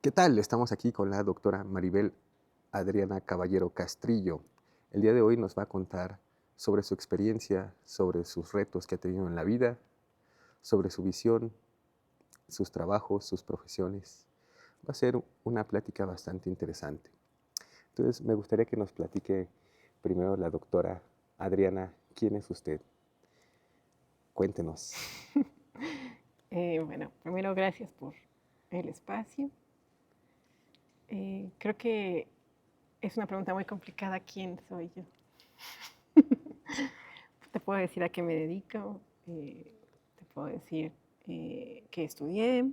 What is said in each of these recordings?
¿Qué tal? Estamos aquí con la doctora Maribel Adriana Caballero Castrillo. El día de hoy nos va a contar sobre su experiencia, sobre sus retos que ha tenido en la vida, sobre su visión, sus trabajos, sus profesiones. Va a ser una plática bastante interesante. Entonces, me gustaría que nos platique primero la doctora Adriana, ¿quién es usted? Cuéntenos. Bueno, primero gracias por el espacio. Creo que es una pregunta muy complicada. ¿Quién soy yo? Te puedo decir a qué me dedico, te puedo decir qué estudié,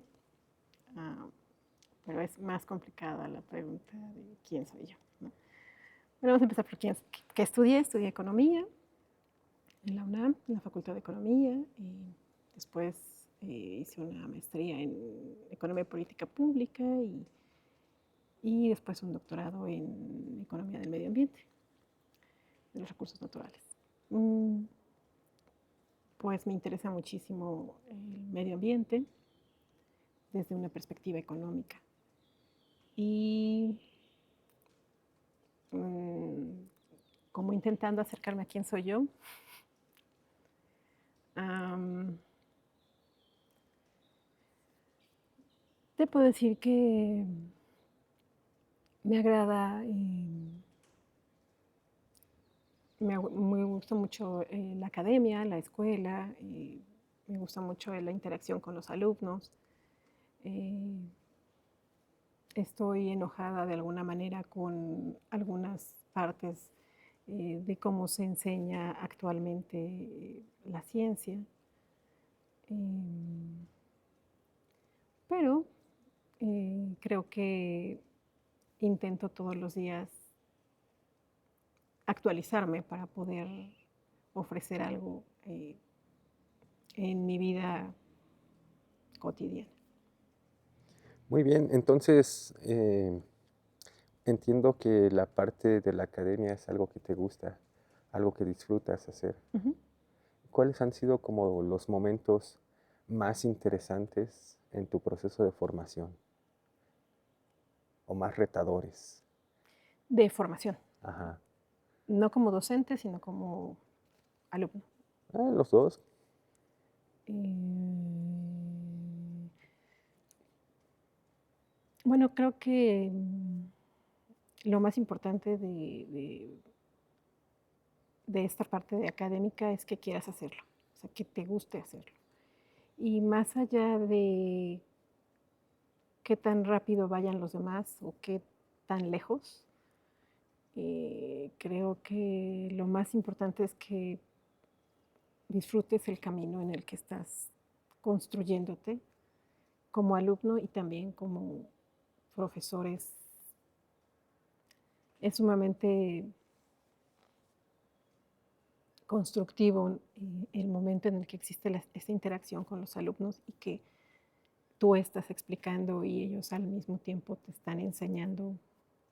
ah, pero es más complicada la pregunta de quién soy yo, ¿no? Bueno, vamos a empezar por qué estudié. Estudié economía en la UNAM, en la Facultad de Economía, y después hice una maestría en Economía y Política Pública y después un doctorado en Economía del Medio Ambiente, de los recursos naturales. Pues me interesa muchísimo el medio ambiente desde una perspectiva económica. Y como intentando acercarme a quién soy yo, te puedo decir que me agrada, me gusta mucho la academia, la escuela, me gusta mucho la interacción con los alumnos. Eh, Estoy enojada de alguna manera con algunas partes de cómo se enseña actualmente la ciencia. Eh, pero creo que intento todos los días actualizarme para poder ofrecer algo en mi vida cotidiana. Muy bien, entonces entiendo que la parte de la academia es algo que te gusta, algo que disfrutas hacer. Ujú. ¿Cuáles han sido como los momentos más interesantes en tu proceso de formación o más retadores? De formación, Ajá. no como docente, sino como alumno. Los dos. Eh, Bueno, creo que lo más importante de esta parte de académica es que quieras hacerlo, o sea, que te guste hacerlo. Y más allá de qué tan rápido vayan los demás o qué tan lejos, creo que lo más importante es que disfrutes el camino en el que estás construyéndote como alumno y también como profesores. Es sumamente constructivo el momento en el que existe esta interacción con los alumnos y que tú estás explicando y ellos al mismo tiempo te están enseñando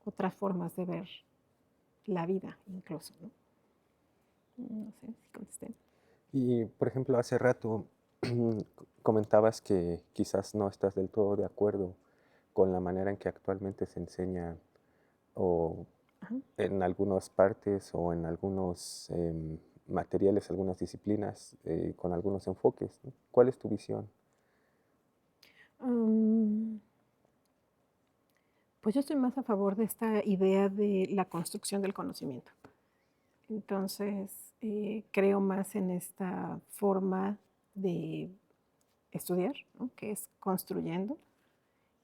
otras formas de ver la vida incluso, ¿no? No sé si contesté. Y, por ejemplo, hace rato comentabas que quizás no estás del todo de acuerdo con la manera en que actualmente se enseña o Ajá. en algunas partes o en algunos materiales, algunas disciplinas, con algunos enfoques, ¿no? ¿Cuál es tu visión? Um, pues yo estoy más a favor de esta idea de la construcción del conocimiento. Entonces, creo más en esta forma de estudiar, ¿no? Que es construyendo,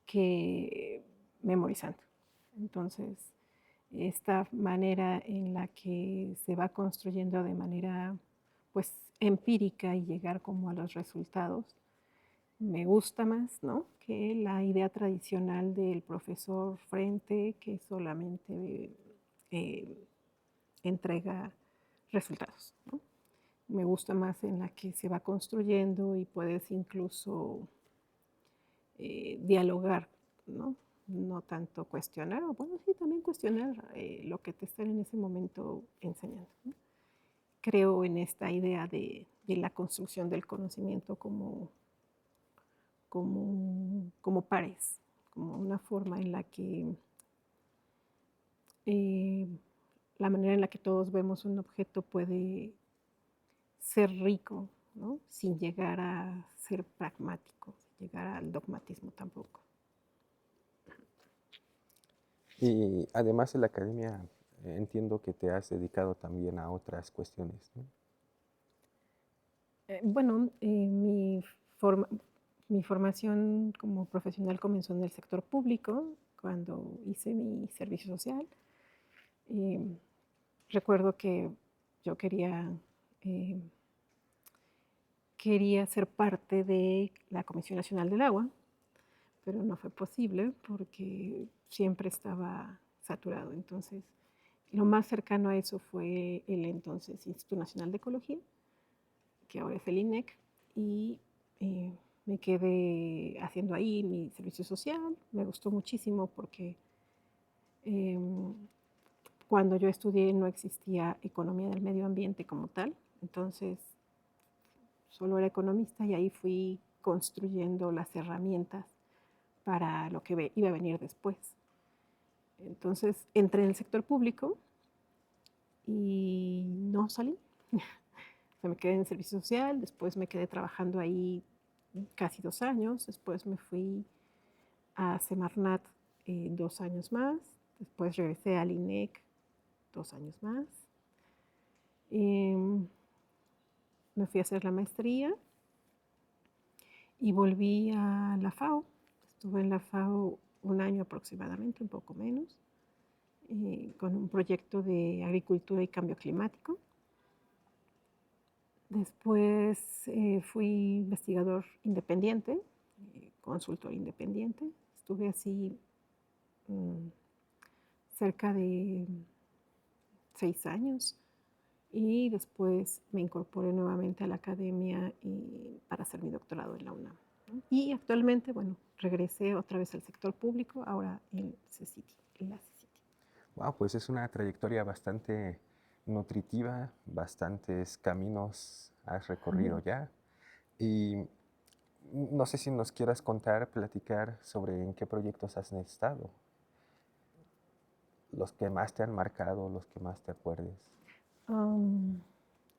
que memorizando. Entonces, esta manera en la que se va construyendo de manera pues empírica y llegar como a los resultados, me gusta más, ¿no? Que la idea tradicional del profesor frente que solamente eh, entrega resultados, ¿no? Me gusta más en la que se va construyendo y puedes incluso dialogar, ¿no? No tanto cuestionar, o bueno, sí, también cuestionar lo que te están en ese momento enseñando, ¿no? Creo en esta idea de la construcción del conocimiento como pares, como una forma en la que la manera en la que todos vemos un objeto puede ser rico, ¿no? Sin llegar a ser pragmático, sin llegar al dogmatismo tampoco. Y además de la academia, entiendo que te has dedicado también a otras cuestiones, ¿no? Bueno, mi formación como profesional comenzó en el sector público, cuando hice mi servicio social. Recuerdo que yo eh, quería ser parte de la Comisión Nacional del Agua, pero no fue posible porque siempre estaba saturado. Entonces, lo más cercano a eso fue el entonces Instituto Nacional de Ecología, que ahora es el INEC, y me quedé haciendo ahí mi servicio social. Me gustó muchísimo porque cuando yo estudié no existía economía del medio ambiente como tal, entonces solo era economista y ahí fui construyendo las herramientas para lo que iba a venir después. Entonces entré en el sector público y no salí. O sea, me quedé en el servicio social, después me quedé trabajando ahí casi 2 años, después me fui a Semarnat 2 años más, después regresé al INEC 2 años más. Me fui a hacer la maestría y volví a la FAO. Estuve en la FAO un año aproximadamente, un poco menos, con un proyecto de agricultura y cambio climático. Después fui investigador independiente, consultor independiente. Estuve así cerca de 6 años y después me incorporé nuevamente a la academia para hacer mi doctorado en la UNAM, ¿no? Y actualmente, bueno, regresé otra vez al sector público, ahora en CECITI, en la CECITI. Wow, pues es una trayectoria bastante nutritiva, bastantes caminos has recorrido ya. Y no sé si nos quieras contar, platicar sobre en qué proyectos has estado, los que más te han marcado, los que más te acuerdes.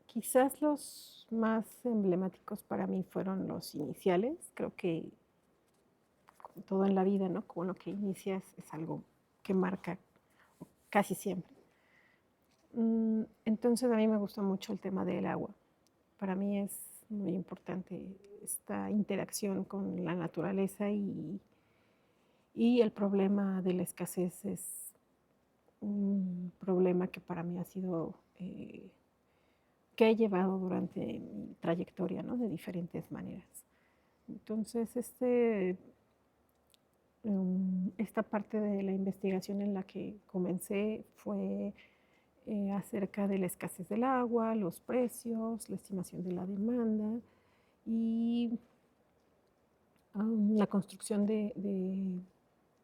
Quizás los más emblemáticos para mí fueron los iniciales. Creo que como todo en la vida, ¿no? Con lo que inicias es algo que marca casi siempre. Entonces a mí me gusta mucho el tema del agua. Para mí es muy importante esta interacción con la naturaleza y el problema de la escasez es un problema que para mí ha sido, que he llevado durante mi trayectoria, ¿no? De diferentes maneras. Entonces, esta parte de la investigación en la que comencé fue acerca de la escasez del agua, los precios, la estimación de la demanda y la construcción de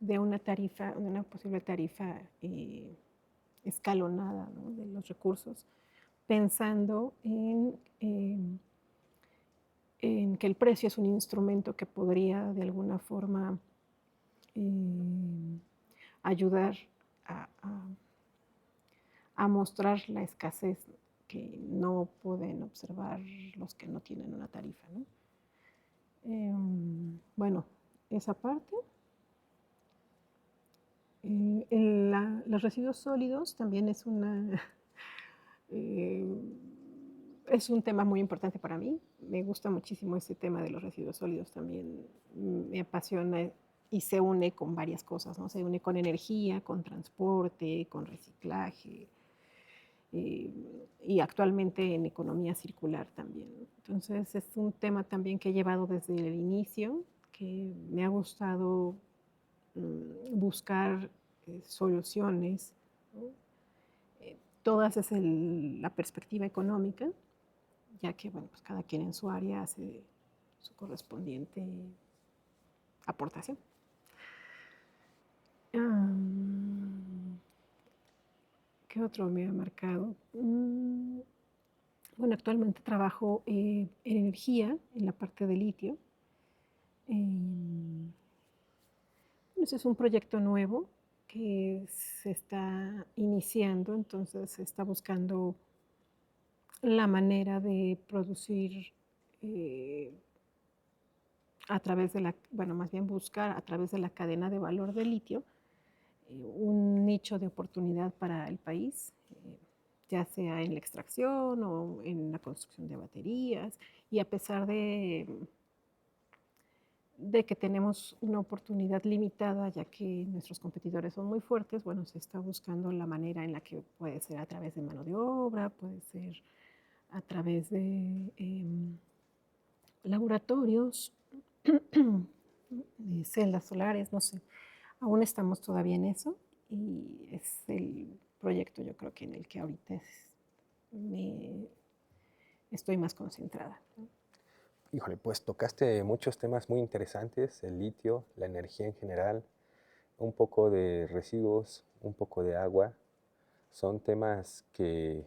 una tarifa, de una posible tarifa escalonada, ¿no? De los recursos, pensando en que el precio es un instrumento que podría de alguna forma ayudar a, a mostrar la escasez que no pueden observar los que no tienen una tarifa, ¿no? Bueno, esa parte. Los residuos sólidos también es un tema muy importante para mí. Me gusta muchísimo ese tema de los residuos sólidos también. Me apasiona y se une con varias cosas, ¿no? Se une con energía, con transporte, con reciclaje y actualmente en economía circular también. Entonces es un tema también que he llevado desde el inicio, que me ha gustado buscar soluciones, ¿no? Todas desde la perspectiva económica, ya que bueno, pues cada quien en su área hace su correspondiente aportación. ¿Qué otro me ha marcado? Bueno, actualmente trabajo en energía, en la parte de litio. Ese es un proyecto nuevo que se está iniciando, entonces se está buscando la manera de producir eh, a través de la, bueno, más bien buscar a través de la cadena de valor de litio un nicho de oportunidad para el país, ya sea en la extracción o en la construcción de baterías. Y a pesar de que tenemos una oportunidad limitada, ya que nuestros competidores son muy fuertes, bueno, se está buscando la manera en la que puede ser a través de mano de obra, puede ser a través de laboratorios, de celdas solares, no sé. Aún estamos todavía en eso y es el proyecto yo creo que en el que ahorita me estoy más concentrada, ¿no? Híjole, pues tocaste muchos temas muy interesantes, el litio, la energía en general, un poco de residuos, un poco de agua. Son temas que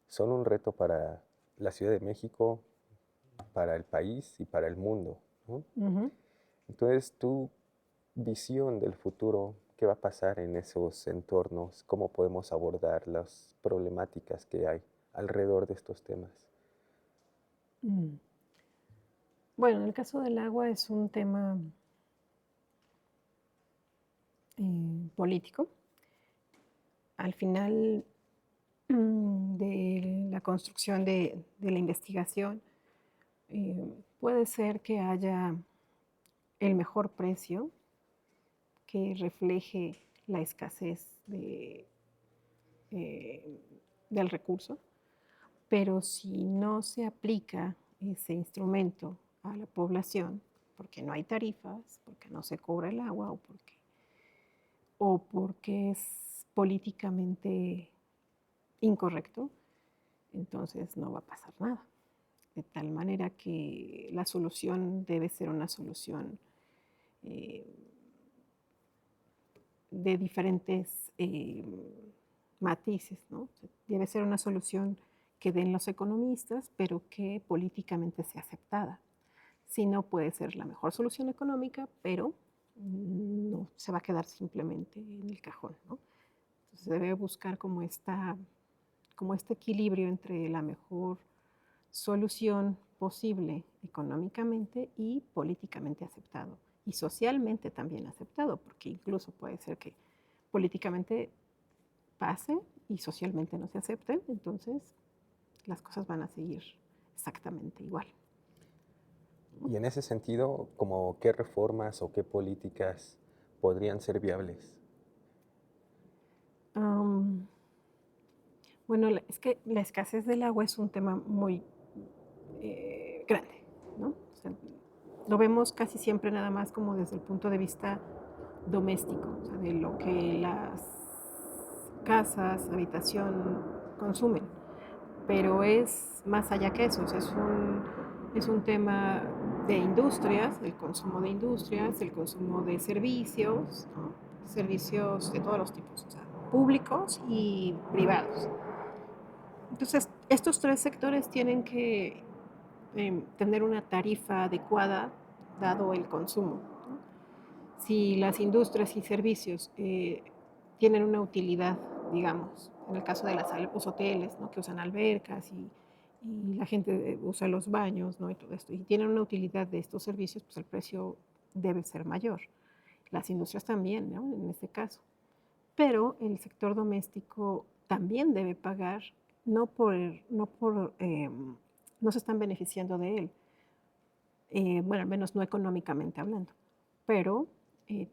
son un reto para la Ciudad de México, para el país y para el mundo, ¿no? Ujú. Entonces, tu visión del futuro, ¿qué va a pasar en esos entornos? ¿Cómo podemos abordar las problemáticas que hay alrededor de estos temas? Mm. Bueno, en el caso del agua es un tema político. Al final de la construcción de la investigación, puede ser que haya el mejor precio que refleje la escasez eh, del recurso, pero si no se aplica ese instrumento a la población, porque no hay tarifas, porque no se cobra el agua o porque es políticamente incorrecto, entonces no va a pasar nada. De tal manera que la solución debe ser una solución eh, de diferentes matices, ¿no? Debe ser una solución que den los economistas, pero que políticamente sea aceptada. Si no, puede ser la mejor solución económica, pero no se va a quedar simplemente en el cajón, ¿no? Entonces debe buscar como este equilibrio entre la mejor solución posible económicamente y políticamente aceptado. Y socialmente también aceptado, porque incluso puede ser que políticamente pase y socialmente no se acepten, entonces las cosas van a seguir exactamente igual. Y en ese sentido, ¿como qué reformas o qué políticas podrían ser viables? Um, bueno, es que la escasez del agua es un tema muy grande, ¿no? O sea, lo vemos casi siempre nada más como desde el punto de vista doméstico, o sea, de lo que las casas, habitación consumen, pero es más allá que eso, o sea, es un tema de industrias, el consumo de industrias, el consumo de servicios, ¿no? Servicios de todos los tipos, o sea, públicos y privados. Entonces, estos tres sectores tienen que tener una tarifa adecuada dado el consumo, ¿no? Si las industrias y servicios tienen una utilidad, digamos, en el caso de los hoteles, ¿no? Que usan albercas y la gente usa los baños, ¿no? Y todo esto, y tienen una utilidad de estos servicios, pues el precio debe ser mayor. Las industrias también, ¿no? En este caso. Pero el sector doméstico también debe pagar, no se están beneficiando de él, bueno, al menos no económicamente hablando, pero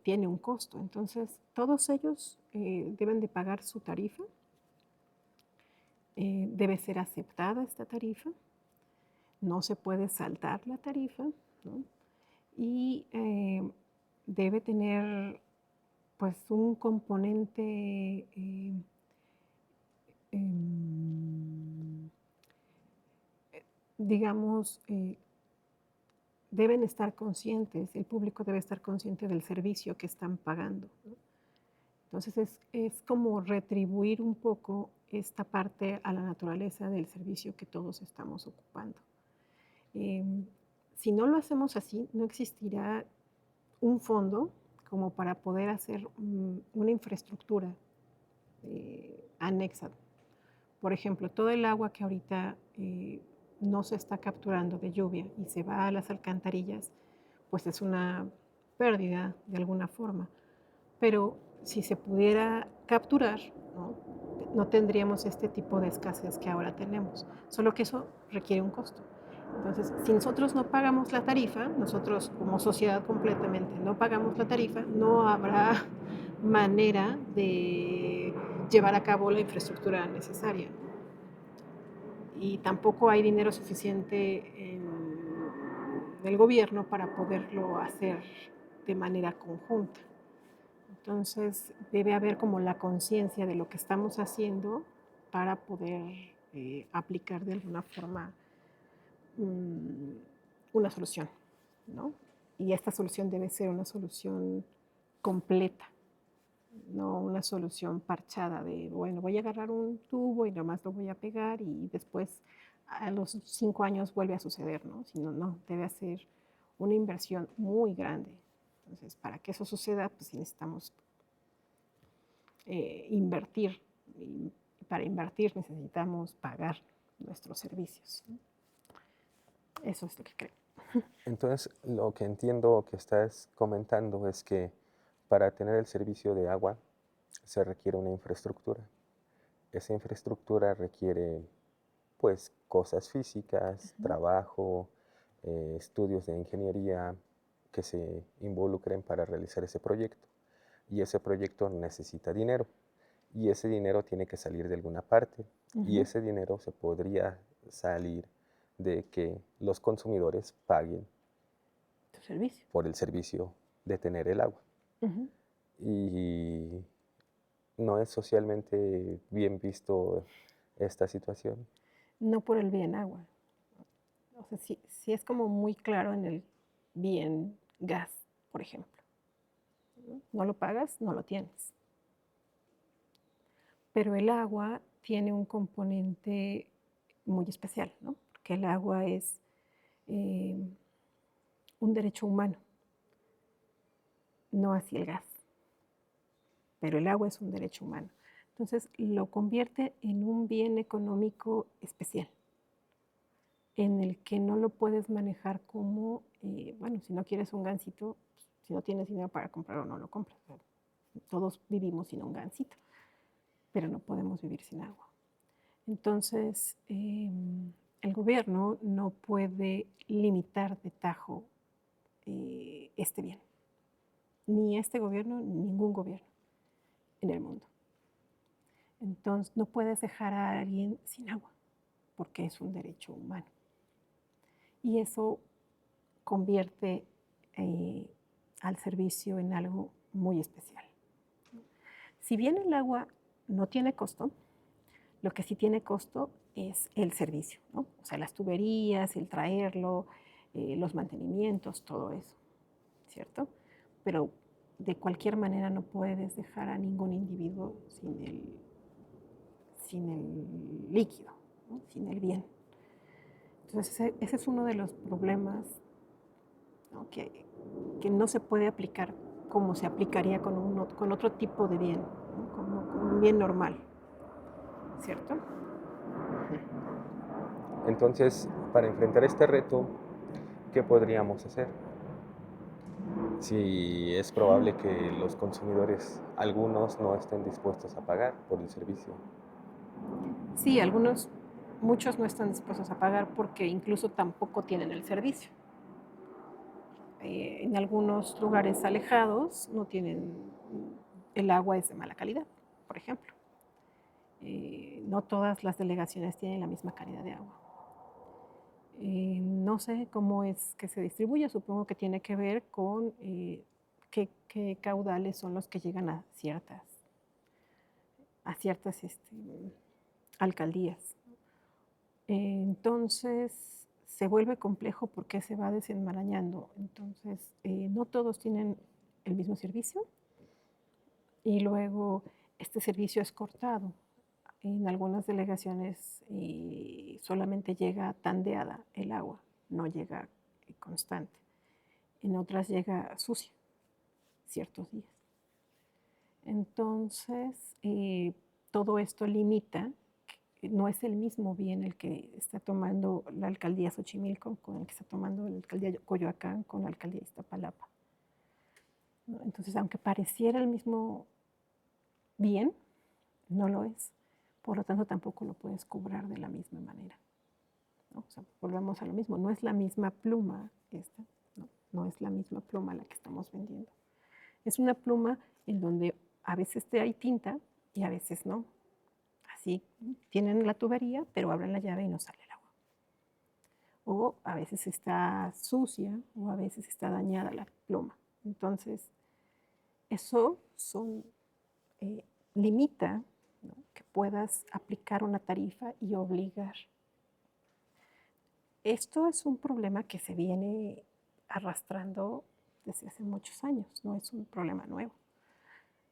tiene un costo. Entonces, todos ellos deben de pagar su tarifa, debe ser aceptada esta tarifa, no se puede saltar la tarifa, ¿no? Y debe tener pues un componente em, digamos, deben estar conscientes, el público debe estar consciente del servicio que están pagando, ¿no? Entonces es como retribuir un poco esta parte a la naturaleza del servicio que todos estamos ocupando. Eh, si no lo hacemos así, no existirá un fondo como para poder hacer una infraestructura anexa. Por ejemplo, todo el agua que ahorita no se está capturando de lluvia y se va a las alcantarillas, pues es una pérdida de alguna forma. Pero si se pudiera capturar, no tendríamos este tipo de escasez que ahora tenemos. Solo que eso requiere un costo. Entonces, si nosotros no pagamos la tarifa, nosotros como sociedad completamente no pagamos la tarifa, no habrá manera de llevar a cabo la infraestructura necesaria. Y tampoco hay dinero suficiente en el gobierno para poderlo hacer de manera conjunta. Entonces debe haber como la conciencia de lo que estamos haciendo para poder aplicar de alguna forma una solución, ¿no? Y esta solución debe ser una solución completa, no una solución parchada de, bueno, voy a agarrar un tubo y nomás lo voy a pegar y después a los 5 años vuelve a suceder, ¿no? Sino, no, debe ser una inversión muy grande. Entonces, para que eso suceda, pues necesitamos invertir. Y para invertir necesitamos pagar nuestros servicios. Eso es lo que creo. Entonces, lo que entiendo que estás comentando es que para tener el servicio de agua se requiere una infraestructura. Esa infraestructura requiere, pues, cosas físicas, trabajo, estudios de ingeniería que se involucren para realizar ese proyecto. Y ese proyecto necesita dinero. Y ese dinero tiene que salir de alguna parte. Y ese dinero se podría salir de que los consumidores paguen por el servicio de tener el agua. Y no es socialmente bien visto esta situación. No por el bien agua. O sea, sí es como muy claro en el bien gas, por ejemplo. No lo pagas, no lo tienes. Pero el agua tiene un componente muy especial, ¿no? Porque el agua es un derecho humano, no así el gas. Pero el agua es un derecho humano. Entonces lo convierte en un bien económico especial, en el que no lo puedes manejar como, bueno, si no quieres un gansito, si no tienes dinero para comprarlo, no lo compras. Todos vivimos sin un gansito, pero no podemos vivir sin agua. Entonces, el gobierno no puede limitar de tajo este bien. Ni este gobierno, ni ningún gobierno en el mundo. Entonces, no puedes dejar a alguien sin agua, porque es un derecho humano. Y eso convierte al servicio en algo muy especial. Si bien el agua no tiene costo, lo que sí tiene costo es el servicio, ¿no? O sea, las tuberías, el traerlo, los mantenimientos, todo eso, ¿cierto? Pero de cualquier manera no puedes dejar a ningún individuo sin el líquido, ¿no? Sin el bien. Entonces ese es uno de los problemas, ¿no? Que no se puede aplicar como se aplicaría con otro tipo de bien, ¿no? Como un bien normal, ¿cierto? Entonces, para enfrentar este reto, ¿qué podríamos hacer? Si es probable que los consumidores, algunos no estén dispuestos a pagar por el servicio. Sí, muchos no están dispuestos a pagar porque incluso tampoco tienen el servicio. En algunos lugares alejados no tienen, el agua es de mala calidad, por ejemplo. No todas las delegaciones tienen la misma calidad de agua. No sé cómo es que se distribuye, supongo que tiene que ver con qué caudales son los que llegan a ciertas alcaldías. Entonces se vuelve complejo porque se va desenmarañando. Entonces no todos tienen el mismo servicio y luego este servicio es cortado. En algunas delegaciones solamente llega tandeada el agua, no llega constante. En otras llega sucia, ciertos días. Entonces, todo esto limita, no es el mismo bien el que está tomando la alcaldía Xochimilco con el que está tomando la alcaldía Coyoacán con la alcaldía Iztapalapa, ¿no? Entonces, aunque pareciera el mismo bien, no lo es. Por lo tanto, tampoco lo puedes cobrar de la misma manera, ¿no? O sea, volvemos a lo mismo, no es la misma pluma esta, no es la misma pluma la que estamos vendiendo. Es una pluma en donde a veces hay tinta y a veces no. Así tienen la tubería, pero abren la llave y no sale el agua. O a veces está sucia o a veces está dañada la pluma. Entonces, eso limita, ¿no?, que puedas aplicar una tarifa y obligar. Esto es un problema que se viene arrastrando desde hace muchos años, no es un problema nuevo.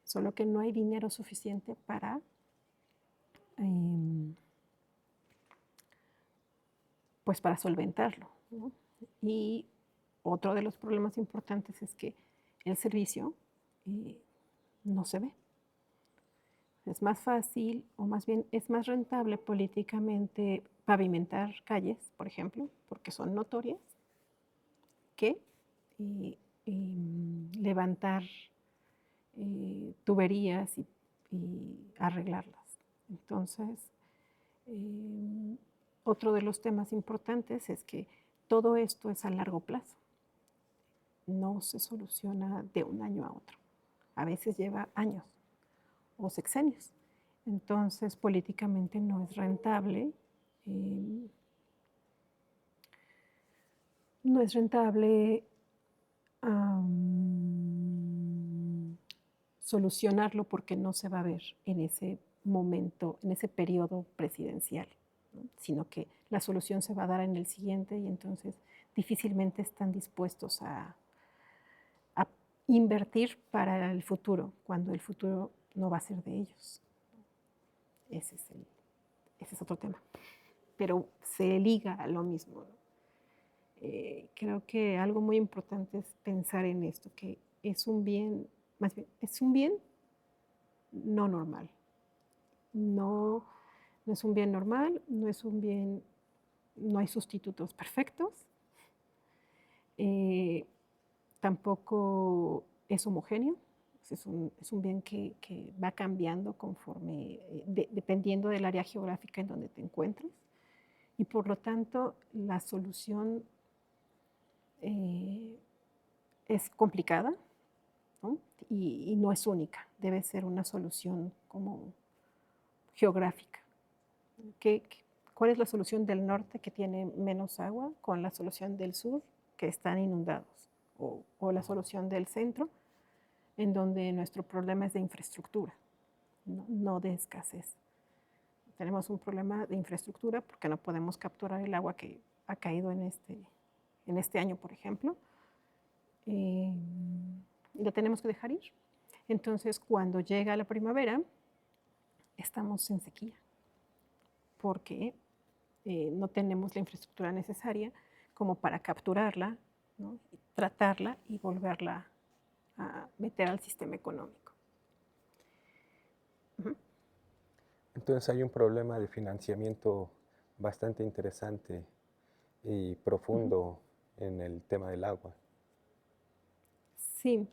Solo que no hay dinero suficiente para pues para solventarlo, ¿no? Y otro de los problemas importantes es que el servicio no se ve. Es más fácil, o más bien es más rentable políticamente pavimentar calles, por ejemplo, porque son notorias, que levantar tuberías y arreglarlas. Entonces, otro de los temas importantes es que todo esto es a largo plazo. No se soluciona de un año a otro. A veces lleva años o sexenios. Entonces, políticamente no es rentable. No es rentable solucionarlo porque no se va a ver en ese momento, en ese periodo presidencial, ¿no? Sino que la solución se va a dar en el siguiente y entonces difícilmente están dispuestos a invertir para el futuro, cuando el futuro no va a ser de ellos. Ese es otro tema, pero se liga a lo mismo, ¿no? Creo que algo muy importante es pensar en esto, que es un bien, más bien, es un bien no normal. No es un bien normal, no es un bien, no hay sustitutos perfectos, tampoco es homogéneo, es un bien que va cambiando conforme, dependiendo del área geográfica en donde te encuentres, y por lo tanto la solución es complicada, ¿no? Y no es única, debe ser una solución como geográfica. ¿Cuál es la solución del norte, que tiene menos agua, con la solución del sur, que están inundados? O la solución del centro, en donde nuestro problema es de infraestructura, no de escasez. Tenemos un problema de infraestructura porque no podemos capturar el agua que ha caído en este año, por ejemplo, y la tenemos que dejar ir. Entonces, cuando llega la primavera, estamos en sequía, porque no tenemos la infraestructura necesaria como para capturarla, ¿no?, tratarla y volverla a meter al sistema económico. Entonces hay un problema de financiamiento bastante interesante y profundo en el tema del agua. Sí,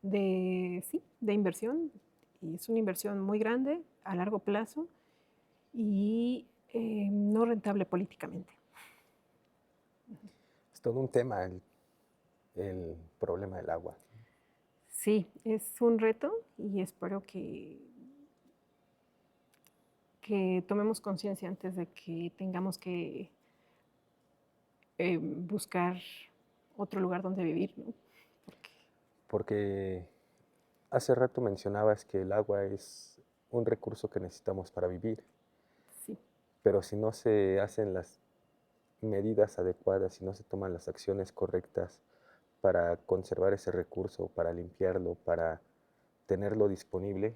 de inversión, y es una inversión muy grande, a largo plazo, y no rentable políticamente. Es todo un tema el problema del agua. Sí, es un reto y espero que tomemos conciencia antes de que tengamos que buscar otro lugar donde vivir, ¿no? Porque hace rato mencionabas que el agua es un recurso que necesitamos para vivir, Sí, pero si no se hacen las medidas adecuadas, si no se toman las acciones correctas para conservar ese recurso, para limpiarlo, para tenerlo disponible,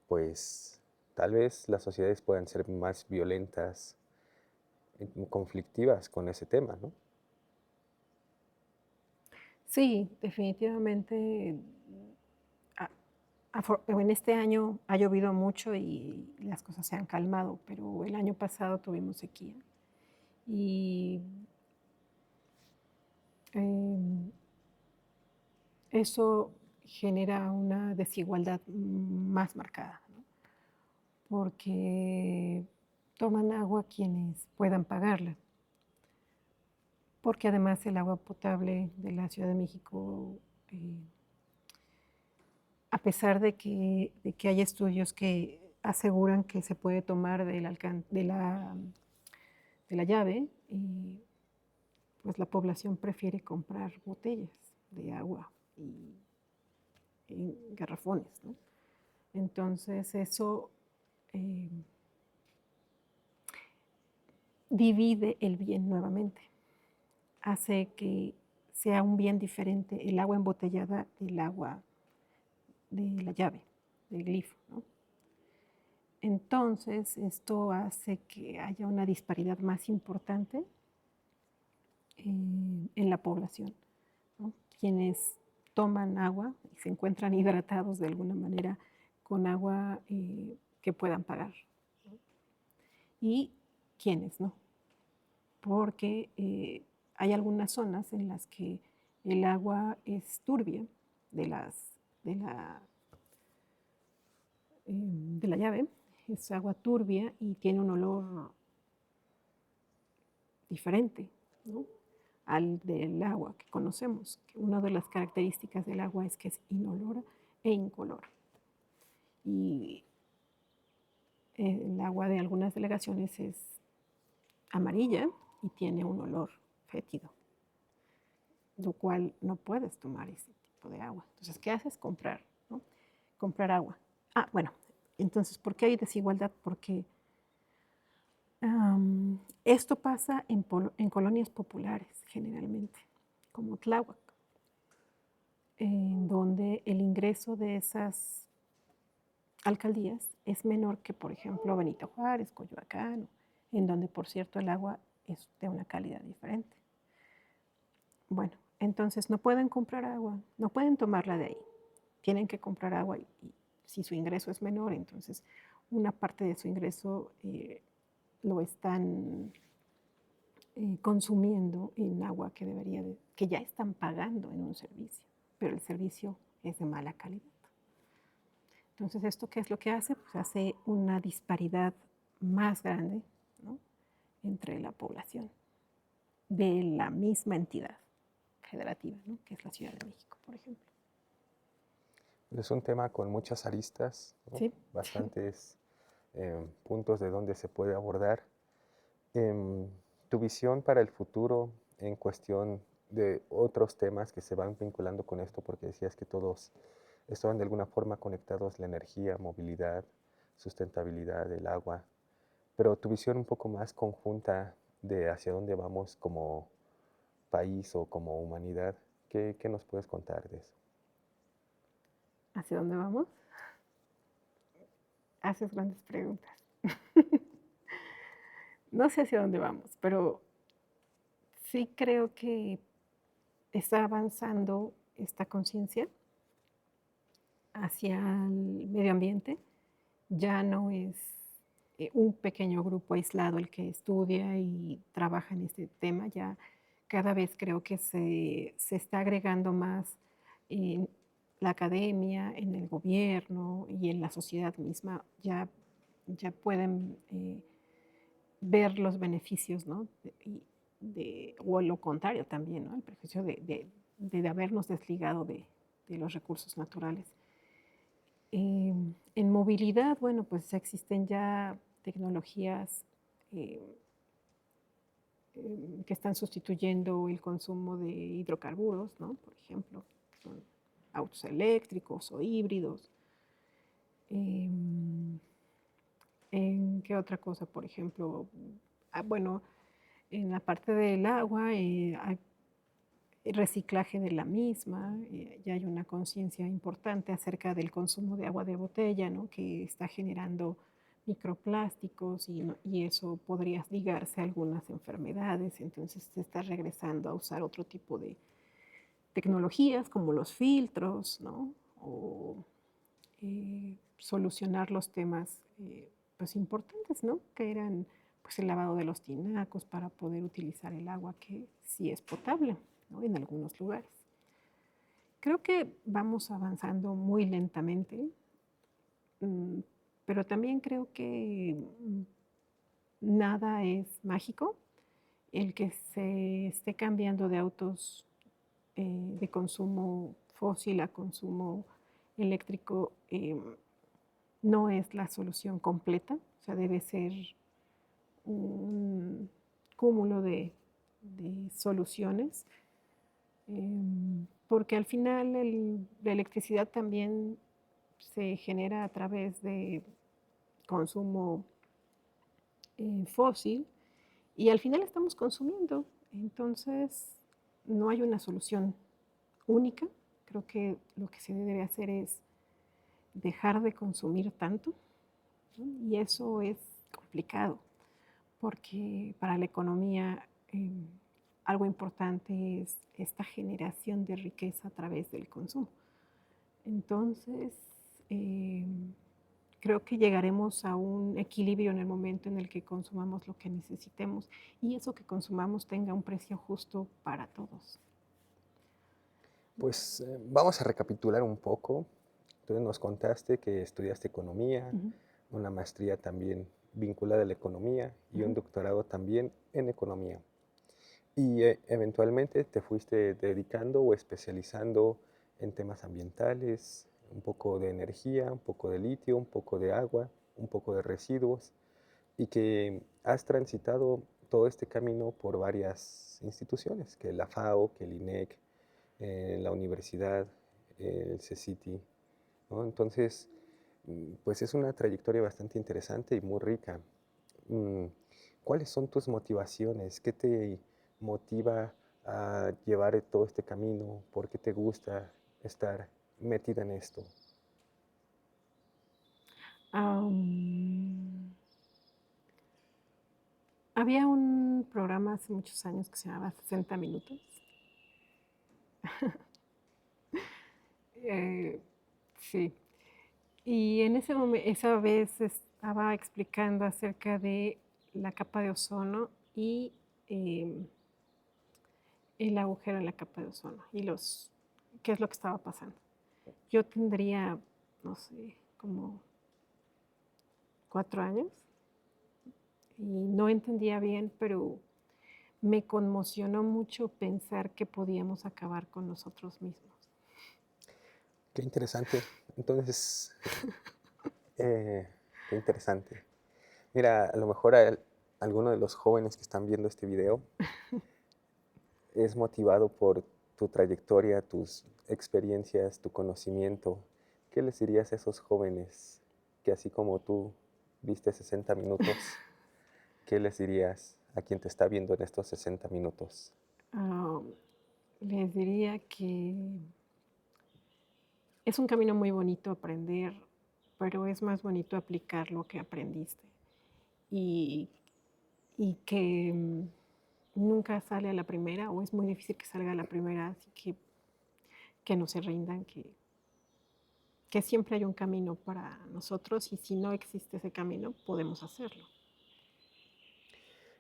pues tal vez las sociedades puedan ser más violentas, conflictivas con ese tema, ¿no? Sí, definitivamente. En este año ha llovido mucho y las cosas se han calmado, pero el año pasado tuvimos sequía y em, eso genera una desigualdad más marcada, ¿no? Porque toman agua quienes puedan pagarla, porque además el agua potable de la Ciudad de México, eh, a pesar de que hay estudios que aseguran que se puede tomar de la llave, pues la población prefiere comprar botellas de agua y en garrafones, ¿no? Entonces eso eh, divide el bien nuevamente, hace que sea un bien diferente el agua embotellada del agua de la llave, del glifo, ¿no? Entonces esto hace que haya una disparidad más importante en la población, ¿no? Quienes toman agua y se encuentran hidratados de alguna manera con agua que puedan pagar, ¿no? Y quienes no, porque hay algunas zonas en las que el agua es turbia de, las, de la llave, es agua turbia y tiene un olor diferente, ¿no?, al del agua que conocemos. Que una de las características del agua es que es inolora e incolora. Y el agua de algunas delegaciones es amarilla y tiene un olor fétido, lo cual no puedes tomar ese tipo de agua. Entonces, ¿qué haces? Comprar, ¿no? Comprar agua. Bueno, entonces, ¿por qué hay desigualdad? Porque esto pasa en colonias populares generalmente, como Tláhuac, en donde el ingreso de esas alcaldías es menor que, por ejemplo, Benito Juárez, Coyoacán, en donde, por cierto, el agua es de una calidad diferente. Bueno, entonces no pueden comprar agua, no pueden tomarla de ahí. Tienen que comprar agua y si su ingreso es menor, entonces una parte de su ingreso lo están consumiendo en agua que ya están pagando en un servicio, pero el servicio es de mala calidad. Entonces, ¿esto qué es lo que hace? Pues hace una disparidad más grande, ¿no?, entre la población de la misma entidad federativa, ¿no?, que es la Ciudad de México, por ejemplo. Es un tema con muchas aristas, ¿no? Sí. Bastantes puntos de donde se puede abordar. Tu visión para el futuro en cuestión de otros temas que se van vinculando con esto, porque decías que todos estaban de alguna forma conectados, la energía, movilidad, sustentabilidad, el agua, pero tu visión un poco más conjunta de hacia dónde vamos como país o como humanidad, ¿qué nos puedes contar de eso? ¿Hacia dónde vamos? Haces grandes preguntas. No sé hacia dónde vamos, pero sí creo que está avanzando esta conciencia hacia el medio ambiente. Ya no es un pequeño grupo aislado el que estudia y trabaja en este tema. Ya cada vez creo que se está agregando más en la academia, en el gobierno y en la sociedad misma. Ya pueden ver los beneficios, ¿no?, o lo contrario también, ¿no?, el perjuicio de habernos desligado de los recursos naturales. En movilidad, bueno, pues existen ya tecnologías que están sustituyendo el consumo de hidrocarburos, ¿no?, por ejemplo, son autos eléctricos o híbridos. ¿En qué otra cosa? Por ejemplo, bueno, en la parte del agua hay reciclaje de la misma, ya hay una conciencia importante acerca del consumo de agua de botella, ¿no?, que está generando microplásticos y eso podría ligarse a algunas enfermedades, entonces se está regresando a usar otro tipo tecnologías como los filtros, ¿no? O solucionar los temas pues importantes, ¿no? Que eran pues el lavado de los tinacos para poder utilizar el agua que sí es potable, ¿no? En algunos lugares. Creo que vamos avanzando muy lentamente, pero también creo que nada es mágico. El que se esté cambiando de autos de consumo fósil a consumo eléctrico no es la solución completa, o sea, debe ser un cúmulo de soluciones, porque al final la electricidad también se genera a través de consumo fósil y al final estamos consumiendo. Entonces, no hay una solución única. Creo que lo que se debe hacer es dejar de consumir tanto, ¿no? Y eso es complicado, porque para la economía algo importante es esta generación de riqueza a través del consumo. Entonces, creo que llegaremos a un equilibrio en el momento en el que consumamos lo que necesitemos y eso que consumamos tenga un precio justo para todos. Pues vamos a recapitular un poco. Entonces nos contaste que estudiaste economía, una maestría también vinculada a la economía y un doctorado también en economía. Y eventualmente te fuiste dedicando o especializando en temas ambientales, un poco de energía, un poco de litio, un poco de agua, un poco de residuos, y que has transitado todo este camino por varias instituciones, que la FAO, que el INEC, la universidad, el CECITI, ¿no? Entonces, pues es una trayectoria bastante interesante y muy rica. ¿Cuáles son tus motivaciones? ¿Qué te motiva a llevar todo este camino? ¿Por qué te gusta estar metida en esto? Había un programa hace muchos años que se llamaba 60 Minutos. Sí. Y en esa vez estaba explicando acerca de la capa de ozono y el agujero en la capa de ozono y qué es lo que estaba pasando. Yo tendría, no sé, como 4 años y no entendía bien, pero me conmocionó mucho pensar que podíamos acabar con nosotros mismos. Qué interesante. Entonces, qué interesante. Mira, a lo mejor alguno de los jóvenes que están viendo este video es motivado por tu trayectoria, tus experiencias, tu conocimiento. ¿Qué les dirías a esos jóvenes que así como tú viste 60 minutos, qué les dirías a quien te está viendo en estos 60 minutos? Les diría que es un camino muy bonito aprender, pero es más bonito aplicar lo que aprendiste. Y, y que nunca sale a la primera, o es muy difícil que salga a la primera, así que no se rindan, que siempre hay un camino para nosotros y si no existe ese camino, podemos hacerlo.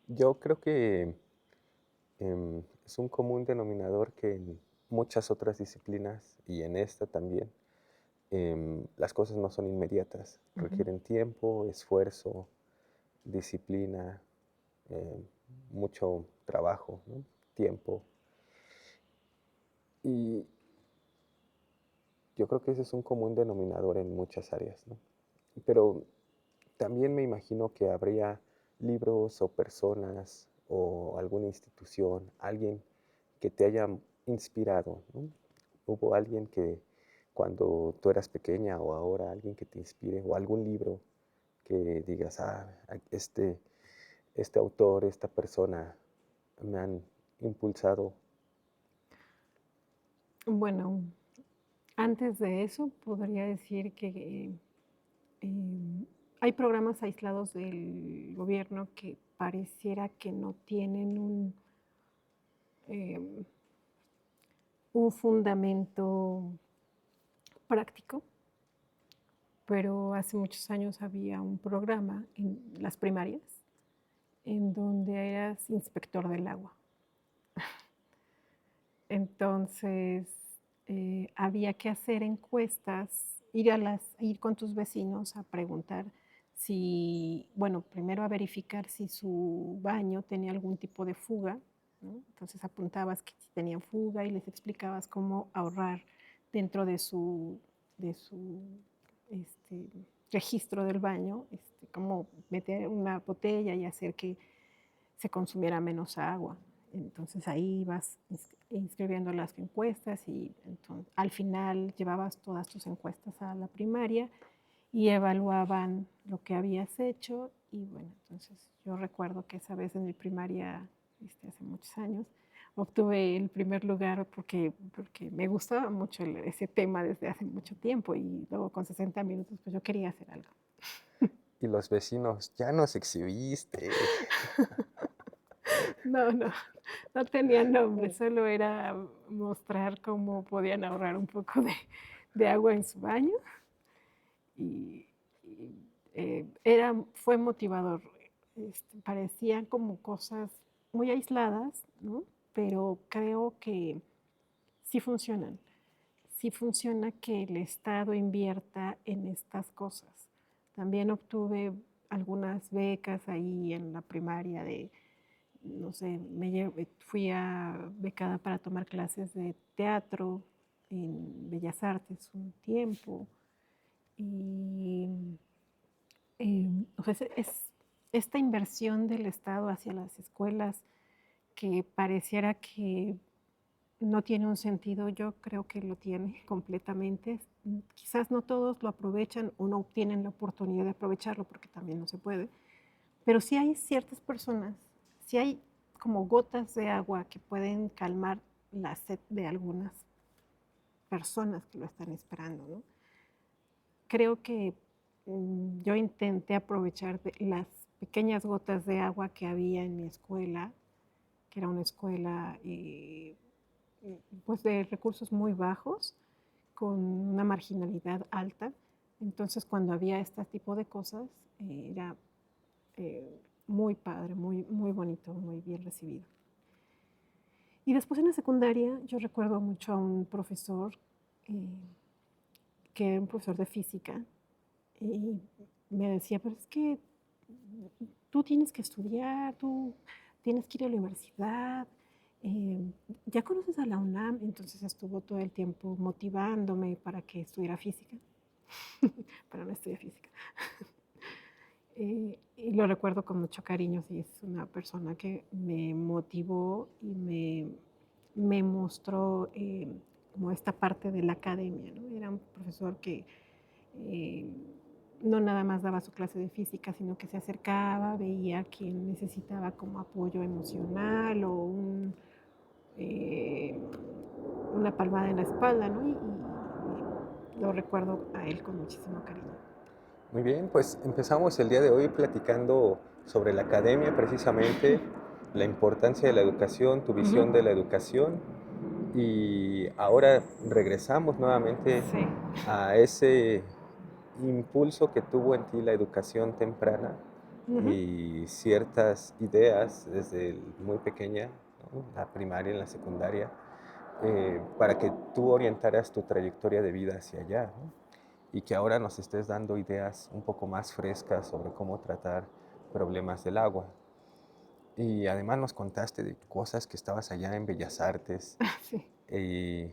Yo creo que es un común denominador que en muchas otras disciplinas y en esta también, las cosas no son inmediatas, requieren tiempo, esfuerzo, disciplina, eh, mucho trabajo, ¿no? Tiempo. Y yo creo que ese es un común denominador en muchas áreas, ¿no? Pero también me imagino que habría libros o personas o alguna institución, alguien que te haya inspirado, ¿no? ¿Hubo alguien que cuando tú eras pequeña o ahora alguien que te inspire o algún libro que digas, este autor, esta persona me han impulsado? Bueno, antes de eso podría decir que hay programas aislados del gobierno que pareciera que no tienen un fundamento práctico, pero hace muchos años había un programa en las primarias en donde eras inspector del agua. Entonces, había que hacer encuestas, ir con tus vecinos a preguntar si, bueno, primero a verificar si su baño tenía algún tipo de fuga, ¿no? Entonces apuntabas que si tenían fuga y les explicabas cómo ahorrar dentro de su registro del baño, cómo meter una botella y hacer que se consumiera menos agua. Entonces ahí ibas inscribiendo las encuestas y entonces, al final llevabas todas tus encuestas a la primaria y evaluaban lo que habías hecho. Y bueno, entonces yo recuerdo que esa vez en mi primaria, hace muchos años, obtuve el primer lugar porque me gustaba mucho ese tema desde hace mucho tiempo y luego con 60 minutos pues yo quería hacer algo. Y los vecinos, ya nos exhibiste. No, no tenía nombre, solo era mostrar cómo podían ahorrar un poco de agua en su baño y fue motivador. Parecían como cosas muy aisladas, ¿no? Pero creo que sí funcionan. Sí funciona que el Estado invierta en estas cosas. También obtuve algunas becas ahí en la primaria no sé, fui becada para tomar clases de teatro en Bellas Artes un tiempo. Y o sea, es esta inversión del Estado hacia las escuelas que pareciera que no tiene un sentido, yo creo que lo tiene completamente. Quizás no todos lo aprovechan o no tienen la oportunidad de aprovecharlo porque también no se puede, pero sí hay ciertas personas, sí hay como gotas de agua que pueden calmar la sed de algunas personas que lo están esperando, ¿no? Creo que yo intenté aprovechar las pequeñas gotas de agua que había en mi escuela, que era una escuela pues de recursos muy bajos, con una marginalidad alta. Entonces, cuando había este tipo de cosas, era muy padre, muy bonito, muy bien recibido. Y después en la secundaria yo recuerdo mucho a un profesor que era un profesor de física y me decía, pero es que tú tienes que estudiar, tú tienes que ir a la universidad, ya conoces a la UNAM, entonces estuvo todo el tiempo motivándome para que estudiara física, pero no estudié física. Y lo recuerdo con mucho cariño, sí, es una persona que me motivó y me mostró como esta parte de la academia, ¿no? Era un profesor que eh, no nada más daba su clase de física, sino que se acercaba, veía a quien necesitaba como apoyo emocional o una palmada en la espalda, ¿no? Y lo recuerdo a él con muchísimo cariño. Muy bien, pues empezamos el día de hoy platicando sobre la academia, precisamente, la importancia de la educación, tu visión de la educación, y ahora regresamos nuevamente Sí. a ese impulso que tuvo en ti la educación temprana Ujú. y ciertas ideas desde muy pequeña, ¿no? La primaria, en la secundaria, para que tú orientaras tu trayectoria de vida hacia allá, ¿no? Y que ahora nos estés dando ideas un poco más frescas sobre cómo tratar problemas del agua. Y además nos contaste de cosas que estabas allá en Bellas Artes. Sí. Y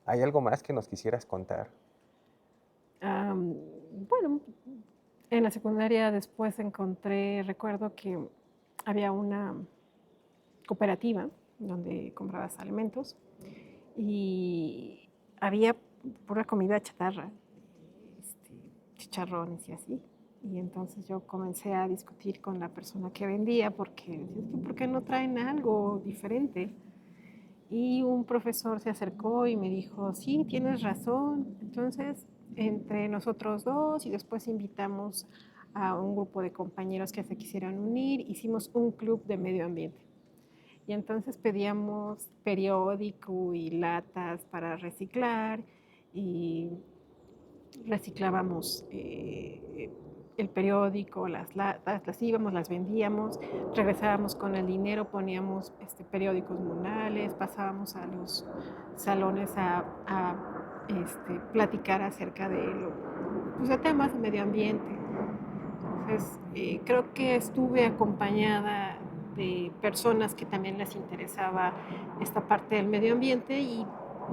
¿hay algo más que nos quisieras contar? Bueno, en la secundaria después recuerdo que había una cooperativa donde comprabas alimentos y había pura comida chatarra, este, chicharrones y así. Y entonces yo comencé a discutir con la persona que vendía porque decía, es que ¿por qué no traen algo diferente? Y un profesor se acercó y me dijo, sí, tienes razón. Entonces, entre nosotros dos y después invitamos a un grupo de compañeros que se quisieran unir, hicimos un club de medio ambiente. Y entonces pedíamos periódico y latas para reciclar y reciclábamos el periódico, las latas, las íbamos, las vendíamos, regresábamos con el dinero, poníamos periódicos murales, pasábamos a los salones a platicar acerca pues, de temas de medio ambiente. Entonces, creo que estuve acompañada de personas que también les interesaba esta parte del medio ambiente y,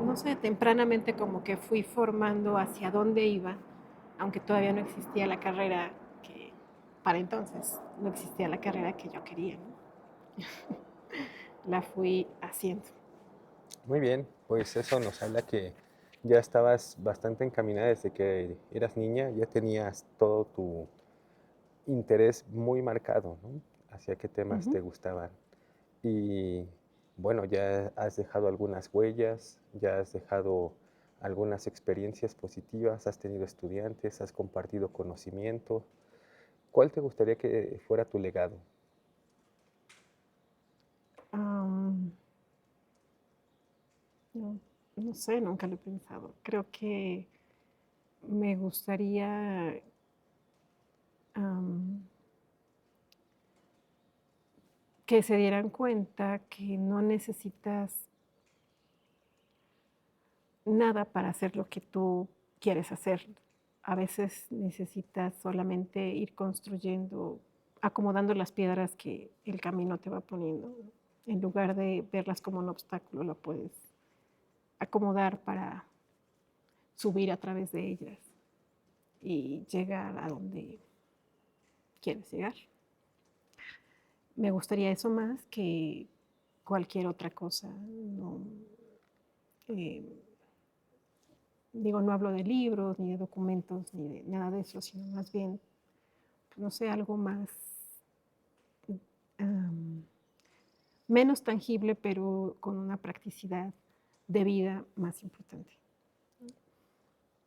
no sé, tempranamente como que fui formando hacia dónde iba, aunque todavía no existía la carrera que, para entonces, no existía la carrera que yo quería, ¿no? La fui haciendo. Muy bien, pues eso nos habla que ya estabas bastante encaminada desde que eras niña, ya tenías todo tu interés muy marcado, ¿no? Hacia qué temas te Ujú. gustaban. Y bueno, ya has dejado algunas huellas, ya has dejado algunas experiencias positivas, has tenido estudiantes, has compartido conocimiento. ¿Cuál te gustaría que fuera tu legado? Am, no, no sé, nunca lo he pensado. Creo que me gustaría am, que se dieran cuenta que no necesitas nada para hacer lo que tú quieres hacer. A veces necesitas solamente ir construyendo, acomodando las piedras que el camino te va poniendo, ¿no? En lugar de verlas como un obstáculo, lo puedes acomodar para subir a través de ellas y llegar a donde quieres llegar. Me gustaría eso más que cualquier otra cosa. No, eh, digo, no hablo de libros, ni de documentos, ni de nada de eso, sino más bien, pues, no sé, algo más, um, menos tangible, pero con una practicidad de vida más importante.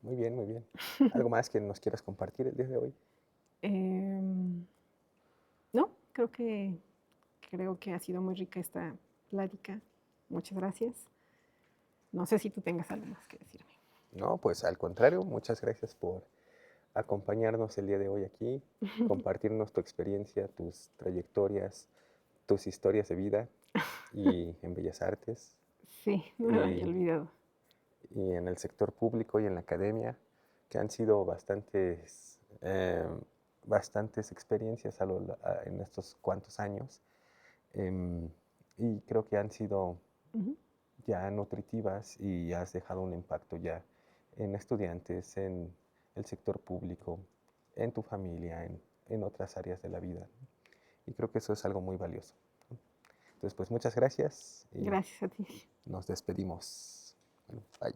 Muy bien, muy bien. ¿Algo más que nos quieras compartir el día de hoy? Eh, no, creo que ha sido muy rica esta plática. Muchas gracias. No sé si tú tengas algo más que decirme. No, pues al contrario, muchas gracias por acompañarnos el día de hoy aquí, compartirnos tu experiencia, tus trayectorias, tus historias de vida y en Bellas Artes Sí, no me lo había y, olvidado. y en el sector público y en la academia, que han sido bastantes experiencias en estos cuantos años. em, y creo que han sido Ujú. ya nutritivas y has dejado un impacto ya en estudiantes, en el sector público, en tu familia, en otras áreas de la vida. Y creo que eso es algo muy valioso. Entonces, pues muchas gracias y Gracias a ti. nos despedimos. Bueno, bye.